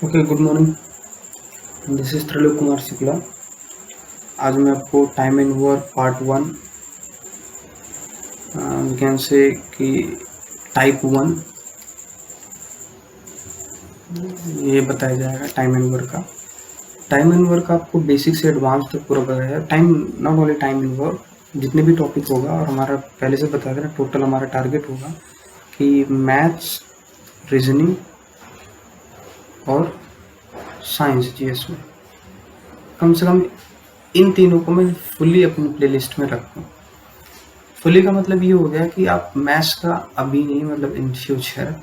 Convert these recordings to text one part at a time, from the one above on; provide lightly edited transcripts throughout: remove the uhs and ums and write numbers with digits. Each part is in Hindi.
Okay, good morning. This is Trilok Kumar Shukla. आज मैं आपको time and work part one विज्ञान से कि टाइप वन ये बताया जाएगा। टाइम एंड वर्क का आपको बेसिक से एडवांस तक पूरा बताया है। Time not only time and work, जितने भी टॉपिक होगा, और हमारा पहले से बताया था टोटल हमारा टारगेट होगा कि मैथ्स, रीजनिंग और साइंस जीएस में कम से कम इन तीनों को मैं फुली अपनी प्लेलिस्ट में रखूँ। फुली का मतलब ये हो गया कि आप मैथ्स का अभी नहीं, मतलब इन फ्यूचर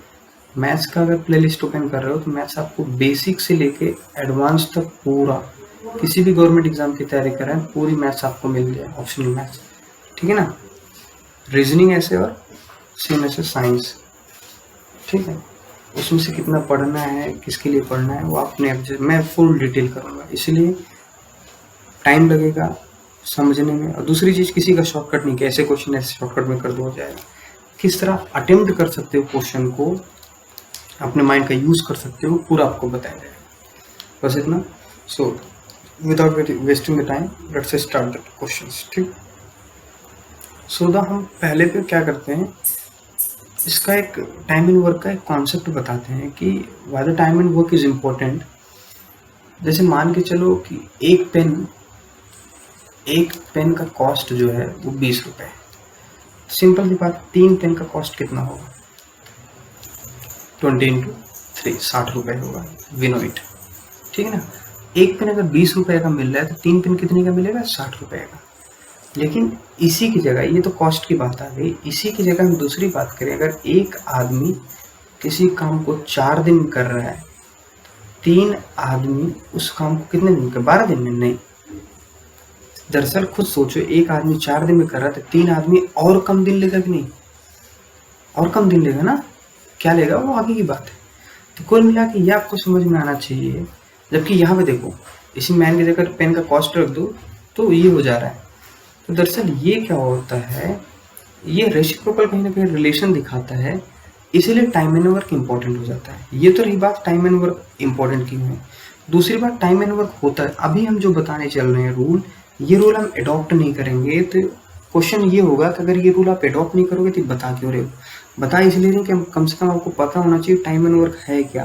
मैथ्स का अगर प्लेलिस्ट ओपन कर रहे हो तो मैथ्स आपको बेसिक से लेके एडवांस तक पूरा, किसी भी गवर्नमेंट एग्जाम की तैयारी कर रहे हैं पूरी मैथ्स आपको मिल जाए, ऑप्शनल मैथ्स, ठीक है ना। रीजनिंग ऐसे और सेम ऐसे साइंस, ठीक है। उसमें से कितना पढ़ना है, किसके लिए पढ़ना है, वो आपने मैं फुल डिटेल करूँगा, इसलिए टाइम लगेगा समझने में। और दूसरी चीज़, किसी का शॉर्टकट नहीं कि ऐसे क्वेश्चन ऐसे शॉर्टकट में कर दो हो जाएगा। किस तरह अटेम्प्ट कर सकते हो क्वेश्चन को, अपने माइंड का यूज़ कर सकते हो, पूरा आपको बताया जाएगा। बस इतना। So without wasting the time let's start the questions, ठीक। सो हम पहले पे क्या करते हैं, इसका एक टाइम एंड वर्क का एक कॉन्सेप्ट बताते हैं कि why the time and work is important. जैसे मान के चलो कि एक पेन का कॉस्ट जो है वो 20 रुपये है। सिंपल सी बात, 3 पेन का कॉस्ट कितना होगा? 20 इंटू 3, 60 रुपये होगा, विनो इट, ठीक है ना। एक पेन अगर 20 रुपये का मिल रहा है तो 3 पेन कितने का मिलेगा? 60 रुपये का। लेकिन इसी की जगह, ये तो कॉस्ट की बात आ गई, इसी की जगह हम दूसरी बात करें, अगर एक आदमी किसी काम को 4 दिन में कर रहा है, 3 आदमी उस काम को कितने दिन कर, 12 दिन में? नहीं, दरअसल खुद सोचो, एक आदमी 4 दिन में कर रहा है तो 3 आदमी और कम दिन लेगा कि नहीं? और कम दिन लेगा ना। क्या लेगा वो आगे की बात है। तो कुल मिला के ये आपको समझ में आना चाहिए। जबकि यहाँ पे देखो, इसी मैन की जगह पेन का कॉस्ट रख दो तो ये हो जा रहा है। तो दरअसल ये क्या होता है, ये रेसिप्रोकल कहीं ना कहीं रिलेशन दिखाता है, इसीलिए टाइम एंड वर्क इंपॉर्टेंट हो जाता है। ये तो रही बात टाइम एंड वर्क इंपॉर्टेंट क्यों है। दूसरी बात, टाइम एंड वर्क होता है, अभी हम जो बताने चल रहे हैं रूल, ये रूल हम अडॉप्ट नहीं करेंगे तो क्वेश्चन ये होगा कि अगर ये रूल आप अडॉप्ट नहीं करोगे तो बता क्यों रहे हो। बता इसलिए नहीं कि कम से कम आपको पता होना चाहिए टाइम एंड वर्क है क्या,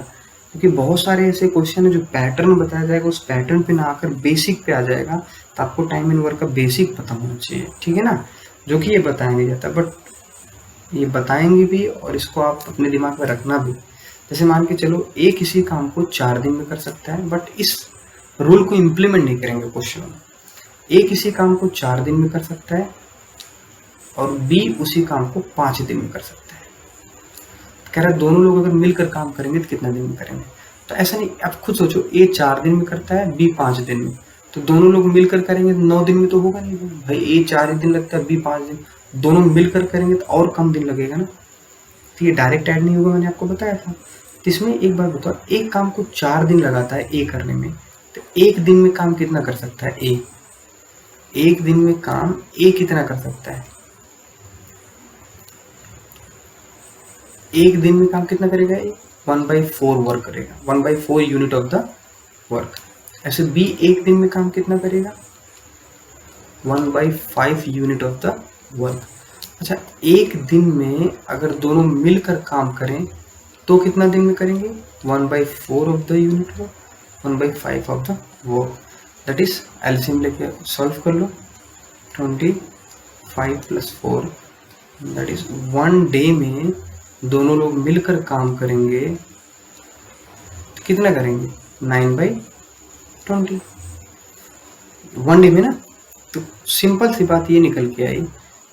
क्योंकि बहुत सारे ऐसे क्वेश्चन है जो पैटर्न बताया जाएगा, उस पैटर्न पे ना आकर बेसिक पे आ जाएगा, तो आपको टाइम एंड वर्क का बेसिक पता होना चाहिए, ठीक है ना। जो कि ये बताएंगे जाता, बट ये बताएंगे भी और इसको आप अपने दिमाग में रखना भी। जैसे मान के चलो, ए किसी काम को 4 दिन में कर सकता है, बट इस रूल को इम्प्लीमेंट नहीं करेंगे क्वेश्चन में। ए किसी काम को 4 दिन में कर सकता है और बी उसी काम को 5 दिन में कर सकता है। कह रहा है दोनों लोग अगर मिलकर काम करेंगे तो कितना दिन में करेंगे। तो ऐसा नहीं, आप खुद सोचो, ए 4 दिन में करता है, बी 5 दिन में, तो दोनों लोग मिलकर करेंगे तो 9 दिन में तो होगा नहीं भाई। ए 4 दिन लगता है, बी 5 दिन, दोनों मिलकर करेंगे तो और कम दिन लगेगा ना। तो ये डायरेक्ट ऐड नहीं होगा, मैंने आपको बताया था। तो इसमें एक बात बताओ, एक काम को 4 दिन लगाता है ए करने में, तो एक दिन में काम कितना कर सकता है ए? एक दिन में काम ए कितना कर सकता है? एक दिन में काम कितना करेगा ए? 1/4 वर्क करेगा, 1/4 यूनिट ऑफ द वर्क। ऐसे बी एक दिन में काम कितना करेगा? 1/5 यूनिट ऑफ द वर्क। अच्छा, एक दिन में अगर दोनों मिलकर काम करें तो कितना दिन में करेंगे? 1/4 of the unit work, 1/5 of the work. That is LCM लेके सॉल्व कर लो, 25 + 4, दैट इज 1 डे में दोनों लोग मिलकर काम करेंगे तो कितना करेंगे? 9/20, 1 डे में ना। तो सिंपल सी बात ये निकल के आई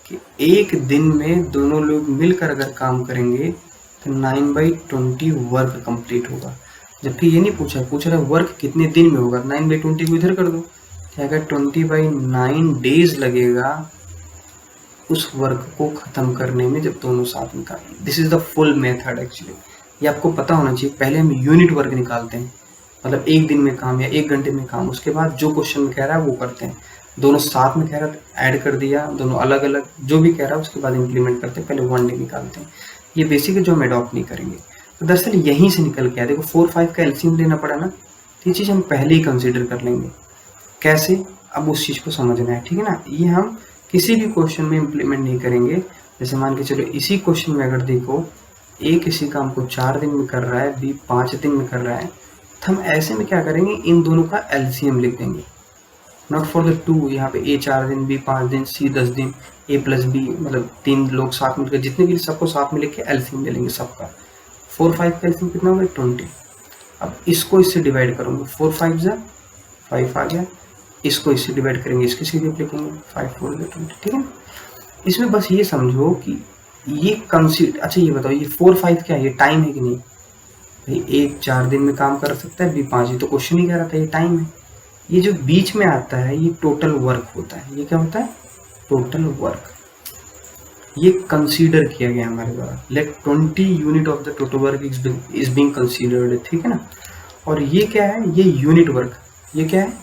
कि एक दिन में दोनों लोग मिलकर अगर काम करेंगे तो 9/20 वर्क कंप्लीट होगा। जबकि ये नहीं पूछ रहा वर्क कितने दिन में होगा, 9/20 को इधर कर दो, अगर 20/9 डेज लगेगा उस वर्क को खत्म करने में, जब दोनों साथ में काम। This is the full method actually, ये आपको पता होना चाहिए। पहले हम यूनिट वर्क निकालते हैं, मतलब एक दिन में काम या 1 घंटे में काम, उसके बाद जो क्वेश्चन में कह रहा है वो करते हैं। दोनों साथ में कह रहा है ऐड कर दिया, दोनों अलग अलग जो भी कह रहा है उसके बाद इम्प्लीमेंट करते हैं, पहले 1 डे निकालते हैं। ये बेसिक है जो हम अडॉप्ट नहीं करेंगे। तो दरअसल यहीं से निकल के आया। देखो 4 5 का एलसीएम लेना पड़ा ना, तो ये चीज़ हम पहले ही कंसीडर कर लेंगे। कैसे, अब उस चीज़ को समझना है, ठीक है ना। ये हम किसी भी क्वेश्चन में इम्प्लीमेंट नहीं करेंगे। जैसे मान के चलो इसी क्वेश्चन में अगर देखो ए किसी काम को 4 दिन में कर रहा है, बी 5 दिन में कर रहा है, तो हम ऐसे में क्या करेंगे, इन दोनों का एलसीएम लिख देंगे। नॉट फॉर द टू, यहाँ पे ए 4 दिन, बी 5 दिन, सी 10 दिन, ए प्लस बी, मतलब 3 लोग साथ मिलकर जितने भी सबको साथ में लिख के एलसीएम ले लेंगे सबका। 4 5 का एलसीएम कितना होगा 20। अब इसको इससे डिवाइड करूँगा, 4 5 जा 5 आ गया, इसको इससे डिवाइड करेंगे, इसके सीधे लिखेंगे 5 4 20, ठीक है। इसमें बस ये समझो कि ये कंसीडर, अच्छा ये बताओ ये 4 5 क्या है, ये टाइम है कि नहीं भाई। एक 4 दिन में काम कर सकता है, बी 5, ये तो क्वेश्चन ही कह रहा था, ये टाइम है। ये जो बीच में आता है ये टोटल वर्क होता है। ये क्या होता है, टोटल वर्क। ये कंसीडर किया गया हमारे द्वारा। Let 20 unit of the total work is being considered, ठीक है ना। और ये क्या है, ये यूनिट वर्क, ये क्या है,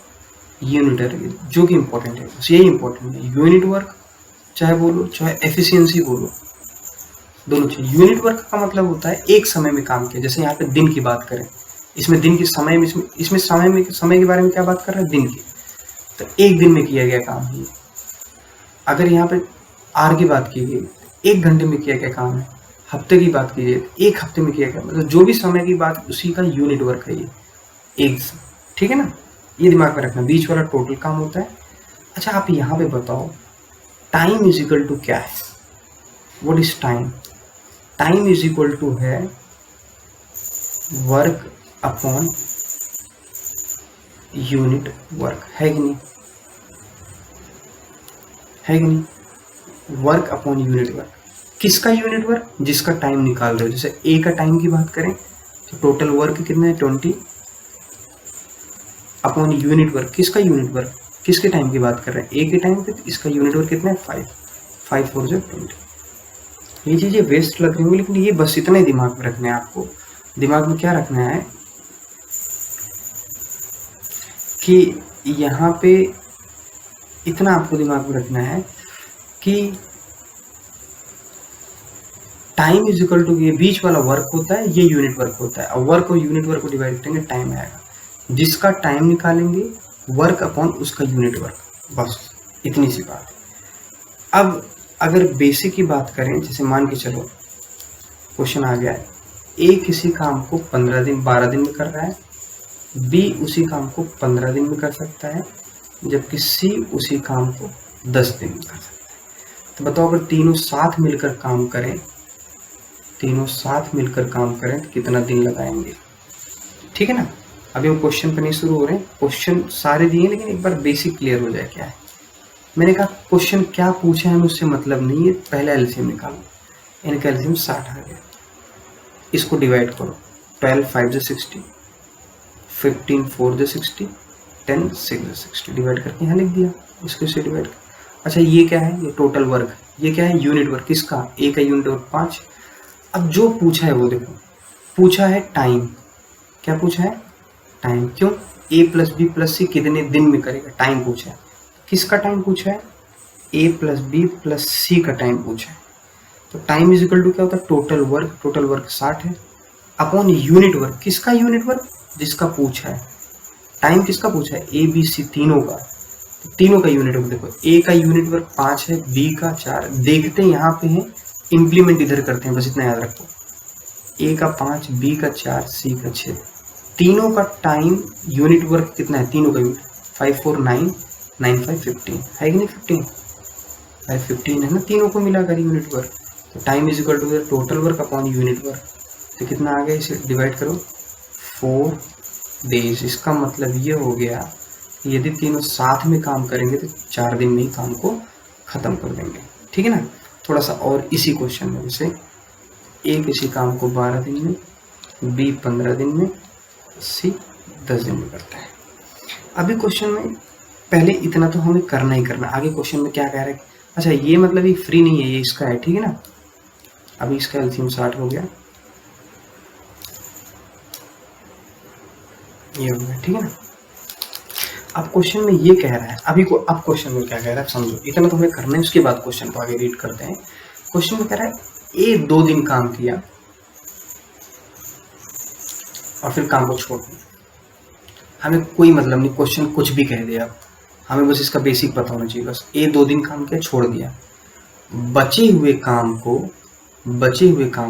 यूनिट वर्क, जो कि इंपॉर्टेंट है, बस यही इंपॉर्टेंट है। यूनिट वर्क चाहे बोलो चाहे एफिशिएंसी बोलो, दोनों चीज। यूनिट वर्क का मतलब होता है एक समय में काम किया। जैसे यहाँ पे दिन की बात करें, इसमें दिन के समय में, इसमें समय के बारे में क्या बात कर रहे हैं, दिन की, तो एक दिन में किया गया काम है। अगर यहाँ पे आर की बात की गई, 1 घंटे में किया गया काम है। हफ्ते की बात की जाए, 1 हफ्ते में किया गया, मतलब जो भी समय की बात उसी का यूनिट वर्क है ये, एक, ठीक है ना। ये दिमाग में रखना, बीच वाला टोटल काम होता है। अच्छा आप यहाँ पे बताओ टाइम इज इक्वल टू क्या है, what is time. Time is equal to है वर्क अपॉन यूनिट वर्क, है कि नहीं, है कि नहीं। वर्क अपॉन यूनिट वर्क, किसका यूनिट वर्क, जिसका टाइम निकाल रहे हो। जैसे ए का टाइम की बात करें तो टोटल वर्क कितना है 20 अपॉन यूनिट वर्क, किसका यूनिट वर्क, किसके टाइम की बात कर रहे हैं, ए के टाइम पे, तो इसका यूनिट वर्क कितना है 5 5 4 20। ये चीज़ें वेस्ट लग रही होंगी, लेकिन ये बस इतना ही दिमाग में रखना है आपको। दिमाग में क्या रखना है कि यहाँ पे इतना आपको दिमाग में रखना है कि टाइम इज इक्वल टू, ये बीच वाला वर्क होता है, ये यूनिट वर्क होता है। और वर्क और यूनिट वर्क को डिवाइड करेंगे, टाइम आएगा। जिसका टाइम निकालेंगे वर्क अपॉन उसका यूनिट वर्क, बस इतनी सी बात है। अब अगर बेसिक की बात करें, जैसे मान के चलो क्वेश्चन आ गया है, ए किसी काम को 15 दिन 12 दिन में कर रहा है, बी उसी काम को 15 दिन में कर सकता है, जबकि सी उसी काम को 10 दिन में कर सकता है। तो बताओ अगर तीनों साथ मिलकर काम करें, तीनों साथ मिलकर काम करें तो कितना दिन लगाएंगे, ठीक है ना। अभी हम क्वेश्चन पे नहीं शुरू हो रहे हैं, क्वेश्चन सारे दिए, लेकिन एक बार बेसिक क्लियर हो जाए क्या है। मैंने कहा क्वेश्चन क्या पूछा है मुझसे मतलब नहीं है, पहले एलसीएम निकालो। इनका एलसीएम 60 आ गया, इसको डिवाइड करो, 12 5 60, 15 4 60, 10 6 60, डिवाइड करके यहाँ लिख दिया, इसको इससे डिवाइड कर। अच्छा ये क्या है, ये टोटल वर्क, ये क्या है यूनिट वर्क, किसका, ए का यूनिट वर्क 5। अब जो पूछा है वो देखो, पूछा है टाइम, क्या पूछा है टाइम, क्यों, ए प्लस बी प्लस सी कितने दिन में करेगा, टाइम पूछा है। किसका टाइम पूछा है, ए प्लस बी प्लस सी का टाइम पूछा है। तो टाइम इज इक्वल टू क्या होता है, टोटल वर्क 60 है, अपॉन यूनिट वर्क, किसका यूनिट वर्क, जिसका पूछा है। टाइम किसका पूछा है, ए बी सी तीनों का, तो तीनों का यूनिट वर्क देखो, ए का यूनिट वर्क 5 है, बी का 4, देखते हैं यहाँ पे है, इंप्लीमेंट इधर करते हैं, बस इतना याद रखो, ए का 5, बी का 4, सी का 6, तीनों का टाइम यूनिट वर्क कितना है, तीनों का यूनिट 5 4 9 9 5 15 है कि नहीं, 15 है ना, तीनों को मिलाकर यूनिट वर्क। तो time is equal to total work upon unit work, तो कितना आ गया, इसे डिवाइड करो 4 डेज। इसका मतलब ये हो गया कि यदि तीनों साथ में काम करेंगे तो 4 दिन में ही काम को खत्म कर देंगे, ठीक है ना। थोड़ा सा और इसी क्वेश्चन में, जैसे ए किसी काम को 12 दिन में, बी 15 दिन में, सी 10 दिन में करता है। अभी क्वेश्चन में पहले इतना तो हमें करना ही करना, आगे क्वेश्चन में क्या कह रहा है। अच्छा ये मतलब ये फ्री नहीं है, ये इसका है, ठीक है ना। अभी इसका एलसीएम 60 हो गया, ये हो गया, ठीक है ना। अब क्वेश्चन में ये कह रहा है, अब क्वेश्चन में क्या कह रहा है समझो, इतना तो हमें करना है, उसके बाद क्वेश्चन को आगे रीड करते हैं। क्वेश्चन में कह रहा है ए 2 दिन काम किया, और फिर काम को छोड़ दिया। हमें कोई मतलब नहीं, क्वेश्चन कुछ भी कह दे आप, हमें बस इसका बेसिक पता होना चाहिए। बस ए 2 दिन काम किया, छोड़ दिया। बचे हुए काम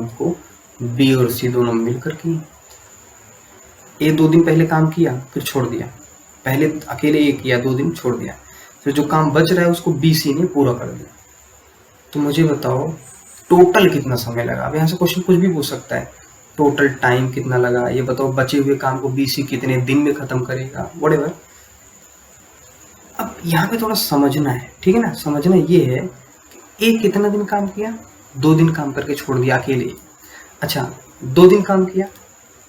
को बी और सी दोनों मिलकर किए। ए 2 दिन पहले काम किया, फिर छोड़ दिया। पहले अकेले ए किया, 2 दिन छोड़ दिया, फिर जो काम बच रहा है उसको बी सी ने पूरा कर दिया। तो मुझे बताओ टोटल कितना समय लगा। अब यहाँ से क्वेश्चन कुछ भी पूछ सकता है, टोटल टाइम कितना लगा, ये बताओ बचे हुए काम को बी सी कितने दिन में खत्म करेगा, व्हाटएवर। अब यहाँ पे थोड़ा समझना है, ठीक है ना। समझना ये है कि ए कितना दिन काम किया, 2 दिन काम करके छोड़ दिया अकेले। अच्छा 2 दिन काम किया,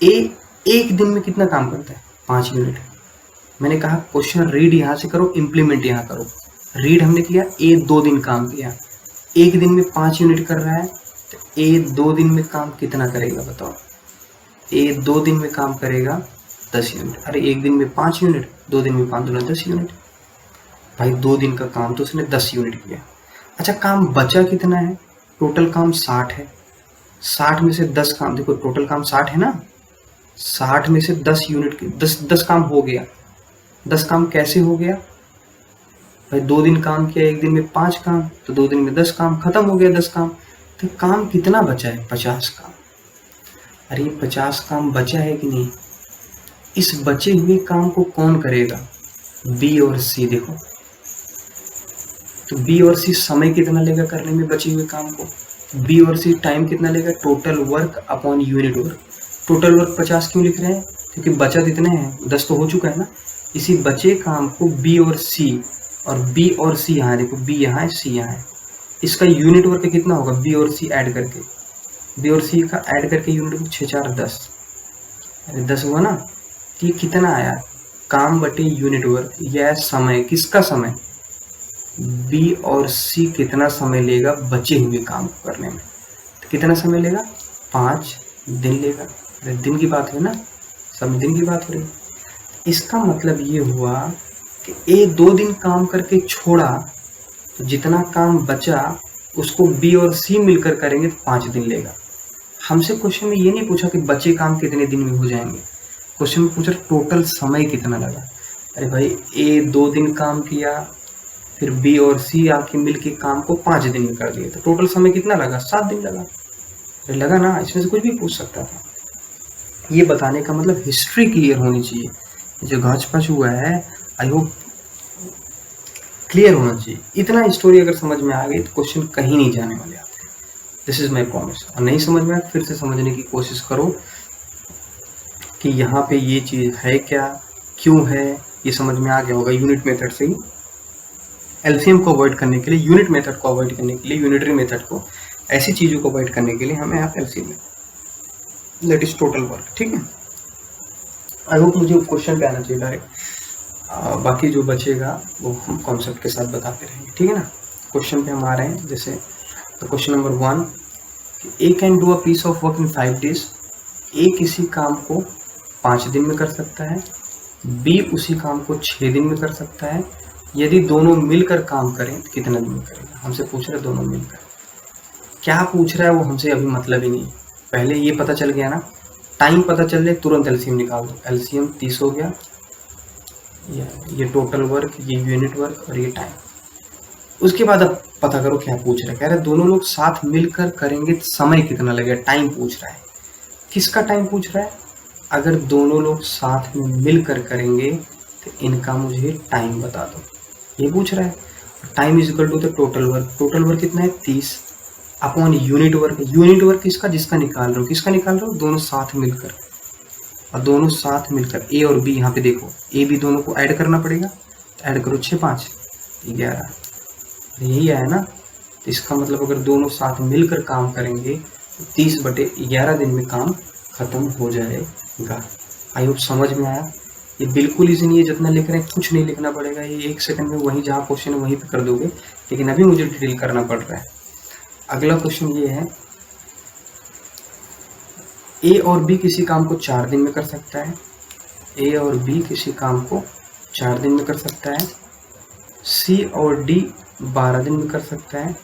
ए 1 दिन में कितना काम करता है, 5 यूनिट। मैंने कहा क्वेश्चन रीड यहाँ से करो, इम्प्लीमेंट यहाँ करो। रीड हमने किया, ए 2 दिन काम किया, 1 दिन में 5 यूनिट कर रहा है, तो ए 2 दिन में काम कितना करेगा बताओ। ए 2 दिन में काम करेगा 10 यूनिट। अरे 1 दिन में 5 यूनिट, 2 दिन में 5 दूना 10 यूनिट। भाई 2 दिन का काम तो उसने 10 यूनिट किया। अच्छा काम बचा कितना है, टोटल काम 60 है। 60 में से 10 काम, देखो टोटल काम 60 है ना, 60 में से 10 यूनिट के 10 काम हो गया। 10 काम कैसे हो गया भाई, 2 दिन काम किया, 1 दिन में 5 काम, तो 2 दिन में 10 काम, खत्म हो गया 10 काम। तो काम कितना बचा है, 50 काम। अरे 50 काम बचा है कि नहीं, इस बचे हुए काम को कौन करेगा, बी और सी। देखो तो बी और सी समय कितना लेगा करने में बचे हुए काम को, बी और सी टाइम कितना लेगा, total work upon unit work. Total work 50 क्यों लिख रहे हैं, क्योंकि बचत इतने हैं, 10 तो हो चुका है ना। इसी बचे काम को बी और सी यहाँ देखो, बी यहाँ है, सी यहाँ है, इसका यूनिट वर्क कितना होगा, बी और सी ऐड करके, बी और सी का ऐड करके यूनिट वर्क 6 4 10, अरे 10 हुआ ना। तो ये कितना आया, काम बटे यूनिट वर्क, यह समय, किसका समय, बी और सी कितना समय लेगा बचे हुए काम को करने में। तो कितना समय लेगा, 5 दिन लेगा। अरे दिन की बात है ना, सब दिन की बात हो रही है। इसका मतलब ये हुआ कि ए 2 दिन काम करके छोड़ा, तो जितना काम बचा उसको बी और सी मिलकर करेंगे तो 5 दिन लेगा। हमसे क्वेश्चन में ये नहीं पूछा कि बचे काम कितने दिन में हो जाएंगे, क्वेश्चन में पूछा टोटल समय कितना लगा। अरे भाई ए 2 दिन काम किया, फिर बी और सी आके मिल के काम को 5 दिन में कर दिया, तो टोटल समय कितना लगा, 7 दिन लगा। अरे लगा ना, इसमें से कुछ भी पूछ सकता था। ये बताने का मतलब हिस्ट्री क्लियर होनी चाहिए, जो घाच पाच हुआ है आई होप क्लियर होना चाहिए। इतना स्टोरी अगर समझ में आ गई तो क्वेश्चन कहीं नहीं जाने वाले आपके, दिस इज माई प्रॉमिस। और नहीं समझ में आया फिर से समझने की कोशिश करो कि यहाँ पे ये चीज़ है क्या, क्यों है, ये समझ में आ गया होगा। यूनिट मेथड से ही एलसीएम को अवॉइड करने के लिए, यूनिट मेथड को अवॉइड करने के लिए, यूनिटरी मेथड को, ऐसी चीज़ों को अवॉइड करने के लिए हमें यहाँ एलसीएम में, दैट इज टोटल वर्क, ठीक है। आई होप मुझे क्वेश्चन पे आना चाहिए डायरेक्ट, बाकी जो बचेगा वो हम कॉन्सेप्ट के साथ बताते रहेंगे, ठीक है ना। क्वेश्चन पे हम आ रहे हैं, जैसे तो question number 1, A can do a piece of work in 5 days। A किसी काम को 5 दिन में कर सकता है, बी उसी काम को 6 दिन में कर सकता है। यदि दोनों मिलकर काम करें तो कितना दिन में करेगा। हमसे पूछ रहा है दोनों मिलकर, क्या पूछ रहा है वो हमसे अभी मतलब ही नहीं। पहले ये पता चल गया ना, टाइम पता चल जाए तुरंत एलसीएम निकाल दो। एलसीएम 30 हो गया, ये टोटल वर्क, ये यूनिट वर्क और ये टाइम। उसके बाद अब पता करो क्या पूछ रहा है। कह रहा है दोनों लोग साथ मिलकर करेंगे तो समय कितना लगेगा, टाइम पूछ रहा है। किसका टाइम पूछ रहा है, अगर दोनों लोग साथ में मिलकर करेंगे तो इनका मुझे टाइम बता दो, ये पूछ रहा है। Time is equal to the total work, total work कितना है 30 upon unit work. Unit work किसका, जिसका निकाल रहे हो, किसका निकाल रहे हो, दोनों साथ मिलकर। और दोनों साथ मिलकर ए और बी, यहाँ पे देखो ए बी दोनों को ऐड करना पड़ेगा, तो ऐड करो 6 5 11, यही आया ना। तो इसका मतलब अगर दोनों साथ मिलकर काम करेंगे तो 30/11 दिन में काम खत्म हो जाएगा। आई होप समझ में आया। ये बिल्कुल इजी नहीं है, जितना लिख रहे हैं कुछ नहीं लिखना पड़ेगा, ये 1 सेकंड में वहीं जहाँ क्वेश्चन है वहीं पे कर दोगे, लेकिन अभी मुझे डिटेल करना पड़ रहा है। अगला क्वेश्चन ये है, ए और बी किसी काम को 4 दिन में कर सकता है। ए और बी किसी काम को 4 दिन में कर सकता है। सी और डी 12 दिन में कर सकता है।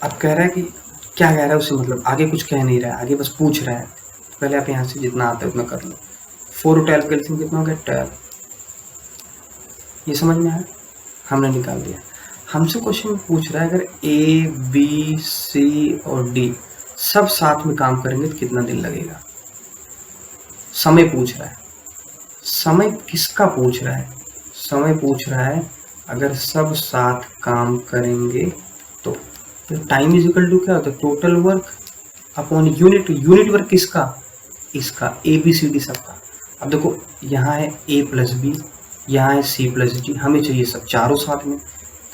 अब कह रहा है कि क्या कह रहा है उससे मतलब आगे कुछ कह नहीं रहा है, आगे बस पूछ रहा है। तो पहले आप यहाँ से जितना आता है उतना कर लो। 4 और 12 का एलसीएम कितना हो गया 12। ये समझ में आया, हमने निकाल दिया। हमसे क्वेश्चन में पूछ रहा है अगर ए बी सी और डी सब साथ में काम करेंगे तो कितना दिन लगेगा। समय पूछ रहा है। समय किसका पूछ रहा है? समय पूछ रहा है अगर सब साथ काम करेंगे तो टाइम इज इक्वल टू क्या होता है, total work upon unit. Unit work किसका? इसका, ए बी सी डी सबका। अब देखो यहाँ है ए प्लस बी, यहाँ है सी प्लस डी, हमें चाहिए सब चारों साथ में। तो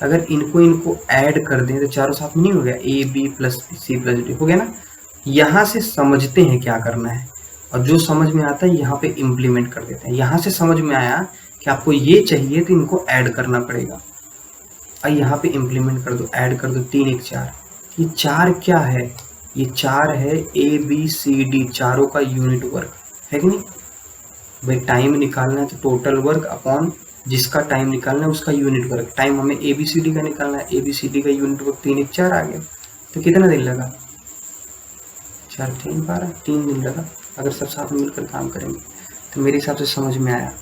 अगर इनको ऐड कर दें तो चारों साथ में नहीं हो गया, A B plus C plus D हो गया ना। यहाँ से समझते हैं क्या करना है, और जो समझ में आता है यहाँ पे इम्प्लीमेंट कर देते हैं। यहाँ से समझ में आया कि आपको ये चाहिए तो इनको ऐड करना पड़ेगा, और यहाँ पे इम्प्लीमेंट कर दो, ऐड कर दो, 3 1 4। ये 4 क्या है? ये 4 है ए बी सी डी चारों का यूनिट वर्क है कि नहीं भाई। टाइम निकालना है तो टोटल वर्क अपॉन जिसका टाइम निकालना है उसका यूनिट वर्क। टाइम हमें ए बी सी डी का निकालना है, ए बी सी डी का यूनिट वर्क 3 1 4 आ गया। तो कितना दिन लगा? 4 3 12, 3 दिन लगा अगर सब साथ में मिलकर काम करेंगे। तो मेरे हिसाब से समझ में आया।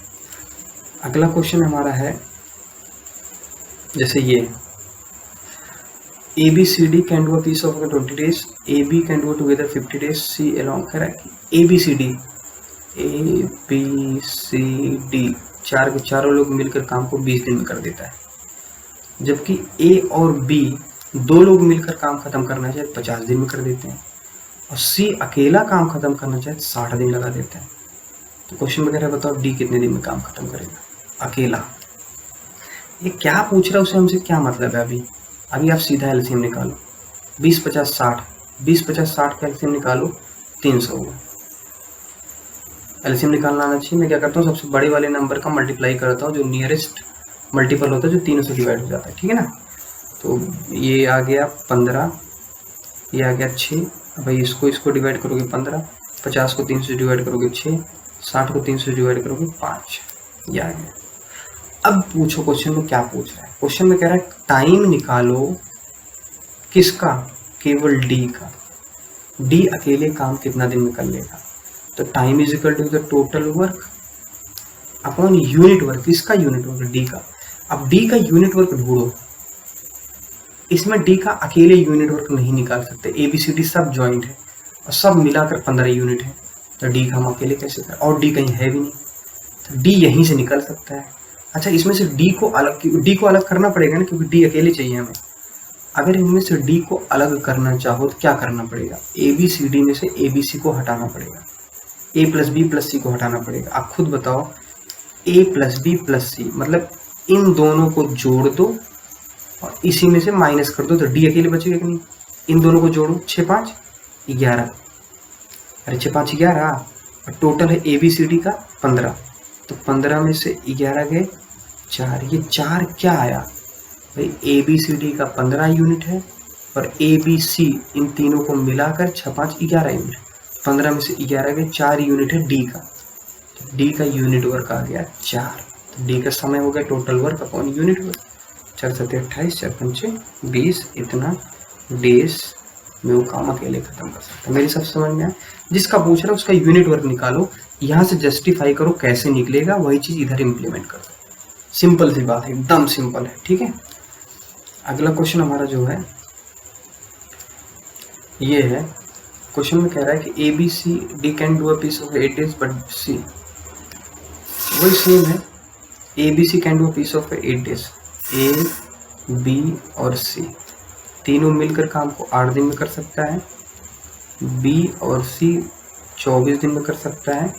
अगला क्वेश्चन हमारा है जैसे ये A B C D can do a piece of 20 days, A B can do together 50 days, C along कह रहा है ए बी सी डी चार के चारों लोग मिलकर काम को 20 दिन में कर देता है, जबकि ए और बी 2 लोग मिलकर काम खत्म करना चाहे 50 दिन में कर देते हैं, और सी अकेला काम खत्म करना चाहे 60 दिन लगा देता है। तो क्वेश्चन में कह रहा है बताओ डी कितने दिन में काम खत्म करेगा अकेला। ये क्या पूछ रहा है उसे हमसे क्या मतलब है? अभी आप सीधा एलसीएम निकालो, 20 50 60, 20 50 60 का एलसीएम निकालो 300 हुआ। एलसीएम निकालना आना चाहिए। मैं क्या करता हूँ सबसे बड़े वाले नंबर का मल्टीप्लाई करता हूँ, जो नियरेस्ट मल्टीपल होता है जो 300 से डिवाइड हो जाता है, ठीक है ना। तो ये आ गया 15, ये आ गया 6। भाई इसको डिवाइड करोगे 15, 50 को 300 से डिवाइड करोगे 6, 60 को 300 से डिवाइड करोगे 5, ये आ गया। अब पूछो क्वेश्चन में क्या पूछ रहा है। क्वेश्चन में कह रहा है टाइम निकालो किसका? केवल डी का। डी अकेले काम कितना दिन में कर लेगा? तो time is equal to the total work upon unit work. किसका यूनिट वर्क? डी का। अब डी का यूनिट वर्क ढूंढो। इसमें डी का अकेले यूनिट वर्क नहीं निकाल सकते, ए बी सी डी सब ज्वाइंट है और सब मिलाकर 15 यूनिट है। तो डी का हम अकेले कैसे करें? और डी कहीं है भी नहीं, तो डी यहीं से निकल सकता है। अच्छा इसमें से डी को अलग करना पड़ेगा ना, क्योंकि डी अकेले चाहिए हमें। अगर इनमें से डी को अलग करना चाहो तो क्या करना पड़ेगा? ए बी सी डी में से ए बी सी को हटाना पड़ेगा, ए प्लस बी प्लस सी को हटाना पड़ेगा। आप खुद बताओ, ए प्लस बी प्लस सी मतलब इन दोनों को जोड़ दो और इसी में से माइनस कर दो, तो डी अकेले बचेगा कि नहीं। इन दोनों को जोड़ो, 6 5 11, अरे 6 5 11, और टोटल है ए बी सी डी का 15, तो 15 में से 11 गए 4। ये 4 क्या आया भाई? ए बी सी डी का 15 यूनिट है और ए बी सी इन तीनों को मिलाकर 6 5 11 यूनिट। 15 में से 11 गए 4 यूनिट है डी का। डी का यूनिट वर्क आ गया 4। तो डी का समय हो गया total work upon unit work. 4 7 28, 4 5 20, इतना डेज में वो काम अकेले खत्म कर सकता है। मेरी सब समझ में आया। जिसका पूछ रहा है उसका यूनिट वर्क निकालो, यहाँ से जस्टिफाई करो कैसे निकलेगा, वही चीज इधर इम्प्लीमेंट कर दो। सिंपल सी बात है, एकदम सिंपल है, ठीक है। अगला क्वेश्चन हमारा जो है ये है। क्वेश्चन में कह रहा है कि A B C D can do a piece of 8 days but C, वही सेम है। A B C can do a piece of 8 days, A B और सी तीनों मिलकर काम को 8 दिन में कर सकता है, बी और सी 24 दिन में कर सकता है,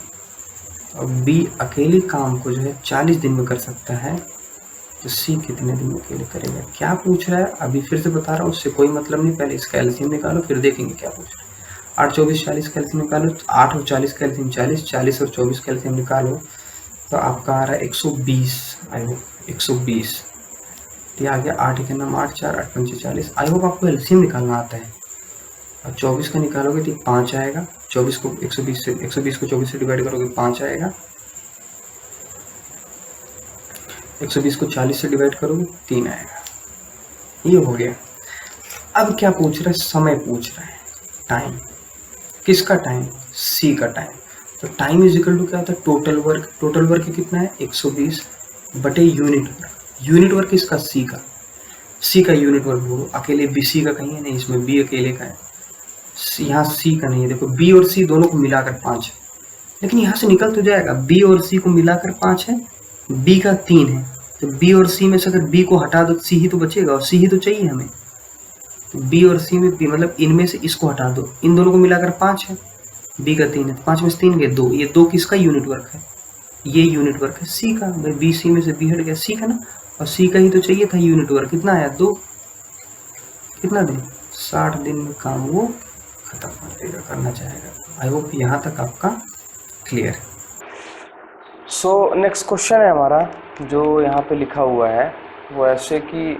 और बी अकेले काम को जो है 40 दिन में कर सकता है। तो सी कितने दिन में अकेले करेगा? क्या पूछ रहा है अभी फिर से बता रहा हूँ, उससे कोई मतलब नहीं। पहले इसका एलसीएम निकालो फिर देखेंगे क्या पूछ रहा है। 8 24 40 का एलसीएम निकालो, 8 और 40 का एलसीएम 40, 40 और 24 का एलसीएम निकालो तो आपका आ रहा है 120। आई होप 120 ये आ गया। 8 के नाम 8 4 8 5 40। आई होप आपको एलसीएम निकालना आता है। और 24 का निकालोगे तो 5 आएगा। 24 को 120 को 24 से डिवाइड करोगे 5 आएगा। 120 को 40 से डिवाइड करोगे 3 आएगा। ये हो गया। अब क्या पूछ रहा है, समय पूछ रहा है, टाइम। किसका टाइम, सी का टाइम। तो टाइम इज इक्वल टू क्या होता है, टोटल वर्क। टोटल वर्क कितना है 120 बटे यूनिट वर्क। यूनिट वर्क किसका, सी का। सी का यूनिट वर्क बोलो, अकेले बी सी का कहीं है नहीं, इसमें बी अकेले का है, यहाँ सी का नहीं है। देखो बी और सी दोनों को मिलाकर 5 है, लेकिन यहाँ से निकल तो जाएगा, बी और सी को मिलाकर 5 है, बी का 3 है, तो बी और सी में से अगर बी को हटा दो सी ही तो बचेगा, और सी ही तो चाहिए हमें। तो बी और सी में बी मतलब इनमें से इसको हटा दो, इन दोनों को मिलाकर 5 है, बी का 3 है, 5 में से 3 गए 2, ये 2 किसका यूनिट वर्क है, ये यूनिट वर्क है सी का। भाई बी सी में से बी हट गया, सी का ना, और सी का ही तो चाहिए था यूनिट वर्क। कितना आया 2, कितना दिन, 60 दिन में काम वो खत्म कर देगा, करना चाहेगा। आई होप यहाँ तक आपका क्लियर है। सो नेक्स्ट क्वेश्चन है हमारा जो यहाँ पे लिखा हुआ है वो ऐसे कि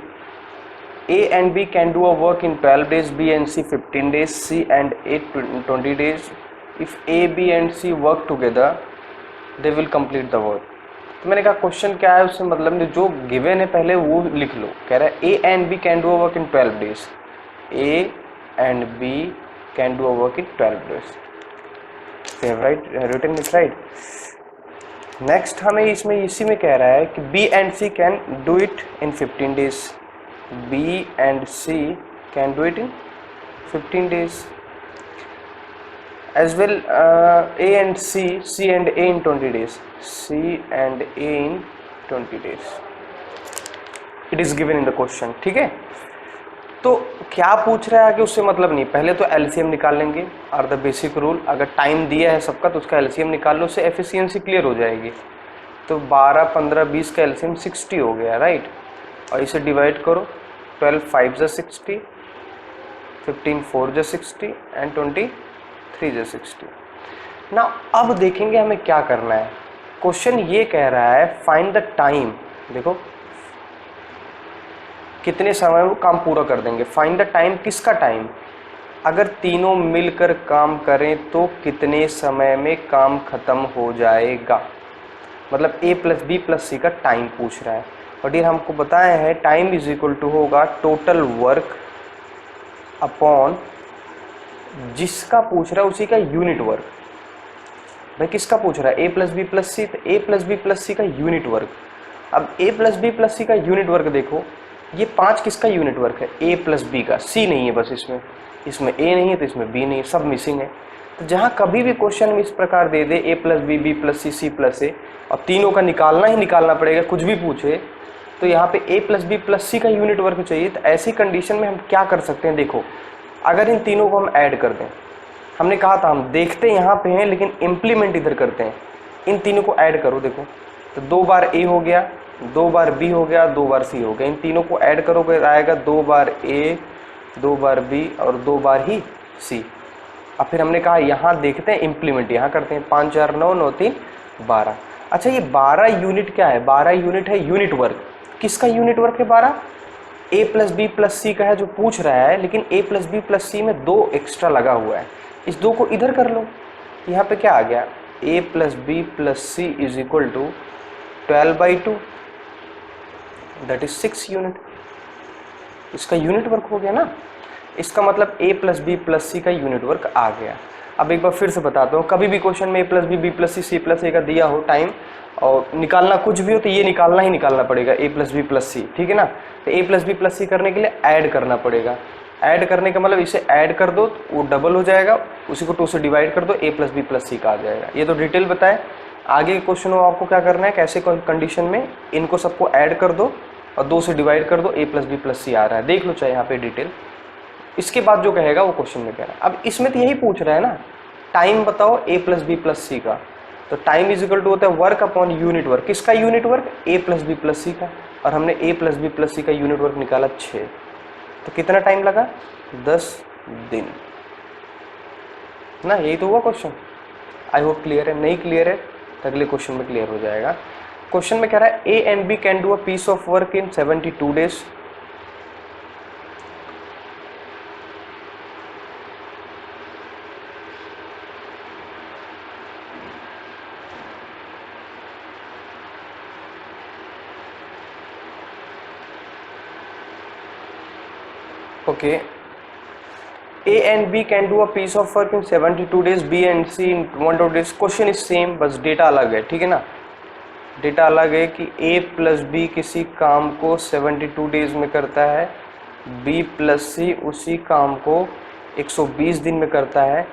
A and B can do a work in 12 days, B and C 15 days, C and A 20 days. If A, B and C work together, they will complete the work. तो मैंने कहा क्वेश्चन क्या है, उससे मतलब नहीं, जो गिवन है पहले वो लिख लो। कह रहा है A and B can do a work in 12 days. A and B can do a work in 12 days. They have written it right. Next हमें इसमें इसी में कह रहा है कि B and C can do it in 15 days. B and C can do it in 15 days. As well A and C and A in 20 days. C and A in 20 days. It is given in the question. ठीक है, तो क्या पूछ रहा है आगे उससे मतलब नहीं, पहले तो एलसीएम निकाल लेंगे। और द बेसिक रूल, अगर टाइम दिया है सबका तो उसका एलसीएम निकाल लो, उससे एफिशिएंसी क्लियर हो जाएगी। तो 12, 15, 20 का एलसीएम 60 हो गया, राइट। और इसे डिवाइड करो, 12 5 जा 60, 15 4 जा 60 एंड 23 जा 60 ना। अब देखेंगे हमें क्या करना है। क्वेश्चन ये कह रहा है फाइंड द टाइम। देखो कितने समय में काम पूरा कर देंगे। फाइंड द टाइम, किसका टाइम, अगर तीनों मिलकर काम करें तो कितने समय में काम खत्म हो जाएगा। मतलब A plus B plus C का टाइम पूछ रहा है। और ये हमको बताया है टाइम इज इक्वल टू होगा टोटल वर्क अपॉन जिसका पूछ रहा है उसी का यूनिट वर्क। भाई किसका पूछ रहा है, A प्लस बी प्लस सी, तो A plus B plus C का यूनिट वर्क। अब A plus B plus C का यूनिट वर्क देखो, ये 5 किसका यूनिट वर्क है, A प्लस बी का। C नहीं है बस इसमें A नहीं है तो इसमें B नहीं है, सब मिसिंग है। तो जहाँ कभी भी क्वेश्चन में इस प्रकार दे दे A plus B, B plus C, C plus A, और तीनों का निकालना ही निकालना पड़ेगा, कुछ भी पूछे तो यहाँ पे A plus B plus C का यूनिट वर्क चाहिए। तो ऐसी कंडीशन में हम क्या कर सकते हैं, देखो अगर इन तीनों को हम ऐड कर दें, हमने कहा था हम देखते यहाँ पे हैं लेकिन इम्प्लीमेंट इधर करते हैं। इन तीनों को ऐड करो, देखो तो 2 बार A हो गया, 2 बार B हो गया, 2 बार C हो गया। इन तीनों को ऐड करोगे आएगा 2 बार A, 2 बार B और 2 बार ही C। अब फिर हमने कहा यहाँ देखते हैं इम्प्लीमेंट, यहाँ करते हैं 5 4 9 9 3 12। अच्छा ये 12 यूनिट क्या है, 12 यूनिट है यूनिट वर्क। किसका यूनिट वर्क है 12, A plus B plus C का है जो पूछ रहा है, लेकिन A प्लस बी प्लस सी में 2 एक्स्ट्रा लगा हुआ है, इस 2 को इधर कर लो। यहाँ पे क्या आ गया, A plus B plus C is equal to 12/2, that is 6 unit. इसका यूनिट वर्क हो गया ना, इसका मतलब A plus B plus C का यूनिट वर्क आ गया। अब एक बार फिर से बताता हूँ, कभी भी क्वेश्चन में A plus B, B plus C, C plus A का दिया हो टाइम और निकालना कुछ भी हो तो ये निकालना ही निकालना पड़ेगा A प्लस बी प्लस सी, ठीक है ना। तो A प्लस बी प्लस सी करने के लिए ऐड करना पड़ेगा। ऐड करने का मतलब इसे ऐड कर दो तो वो डबल हो जाएगा, उसी को 2 से डिवाइड कर दो, A plus B plus C का आ जाएगा। ये तो डिटेल बताए। आगे के क्वेश्चन में आपको क्या करना है, कैसे कंडीशन में इनको सबको ऐड कर दो और 2 से डिवाइड कर दो, A प्लस बी प्लस सी आ रहा है, देख लो चाहे यहाँ पे डिटेल। इसके बाद जो कहेगा वो क्वेश्चन में कह रहा है। अब इसमें तो यही पूछ रहा है ना, टाइम बताओ A plus B plus C का। तो टाइम इज इक्वल टू होता है वर्क अपॉन यूनिट वर्क। किसका unit work, A plus B plus C का। और हमने A plus B plus C का यूनिट वर्क निकाला 6। तो कितना टाइम लगा, 10 दिन ना। यही तो हुआ क्वेश्चन। आई होप क्लियर है, नहीं क्लियर है तो अगले क्वेश्चन में क्लियर हो जाएगा। क्वेश्चन में कह रहा है A and B can do a piece of work in 72 days. Okay A and B can do a piece of work in 72 days, B and C in 120 days. Question is same, बस डेटा अलग है, ठीक है ना। डेटा अलग है कि A प्लस बी किसी काम को 72 डेज में करता है, B प्लस सी उसी काम को 120 दिन में करता है,